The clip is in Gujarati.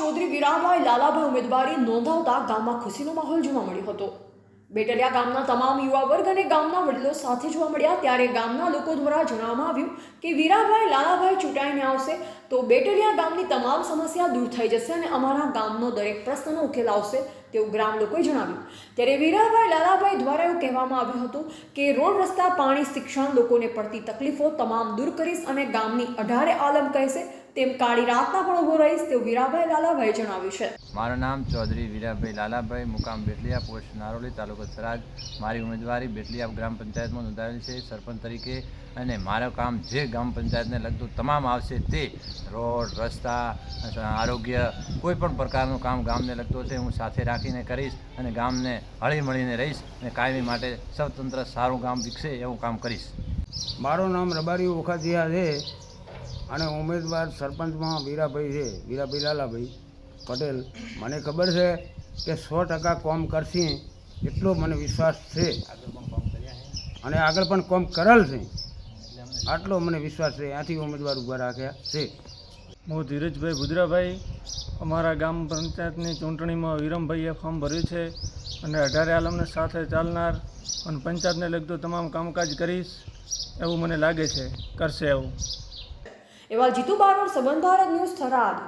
ચૌધરી વીરાભાઈ લાલાભાઈ ઉમેદવારી નોંધાવતા ગામમાં ખુશીનો માહોલ જોવા મળ્યો હતો। બેટલિયા ગામના તમામ યુવા વર્ગ અને ગામના વડીલો સાથે જોવા મળ્યા ત્યારે ગામના લોકો દ્વારા જણાવવામાં આવ્યું કે વીરાભાઈ લાલાભાઈ ચૂંટાઈને આવશે તો બેટલિયા ગામની તમામ સમસ્યા દૂર થઈ જશે અને અમારા ગામનો દરેક પ્રશ્નનો ઉકેલ આવશે તેવું ગ્રામ લોકોએ જણાવ્યું। ત્યારે વીરાભાઈ લાલાભાઈ દ્વારા એવું કહેવામાં આવ્યું હતું કે રોડ રસ્તા પાણી શિક્ષણ લોકોને પડતી તકલીફો તમામ દૂર કરીશ અને ગામની 18 આલમ કહેશે તેમ કાળી રાતના પણ ઊભો રહીશ તેવું વીરાભાઈ લાલાભાઈએ જણાવ્યું છે। મારું નામ ચૌધરી વીરાભાઈ લાલાભાઈ, મુકામ બેટલિયા, પોસ્ટ નારોલી, તાલુકો થરાદ। મારી ઉમેદવારી બેટલિયા ગ્રામ પંચાયતમાં નોંધાવેલી છે સરપંચ તરીકે અને મારું કામ જે ગ્રામ પંચાયતને લગતું તમામ આવશે તે રોડ રસ્તા આરોગ્ય કોઈ પણ પ્રકારનું કામ ગામને લગતું છે હું સાથે રાખીને કરીશ અને ગામને હળી મળીને રહીશ અને કાયમી માટે સ્વતંત્ર સારું ગામ વિકસે એવું કામ કરીશ। મારું નામ રબારી ઓખાજીયા છે અને ઉમેદવાર સરપંચમાં વીરાભાઈ છે, વીરાભાઈ લાલાભાઈ પટેલ। મને ખબર છે કે 100% કોમ કરશે એટલો મને વિશ્વાસ છે અને આગળ પણ કોમ કરેલ છે આટલો મને વિશ્વાસ છે, ત્યાંથી ઉમેદવાર ઊભા રાખ્યા છે। હું ધીરજભાઈ ભુજરાભાઈ, અમારા ગામ પંચાયતની ચૂંટણીમાં વિરમભાઈએ ફોર્મ ભર્યું છે અને 18 આલમને સાથે ચાલનાર અને પંચાયતને લગતું તમામ કામકાજ કરીશ એવું મને લાગે છે, કરશે એવું। એવા જીતુ બારોટ, સંબંધ ભારત ન્યૂઝ, થરાદ।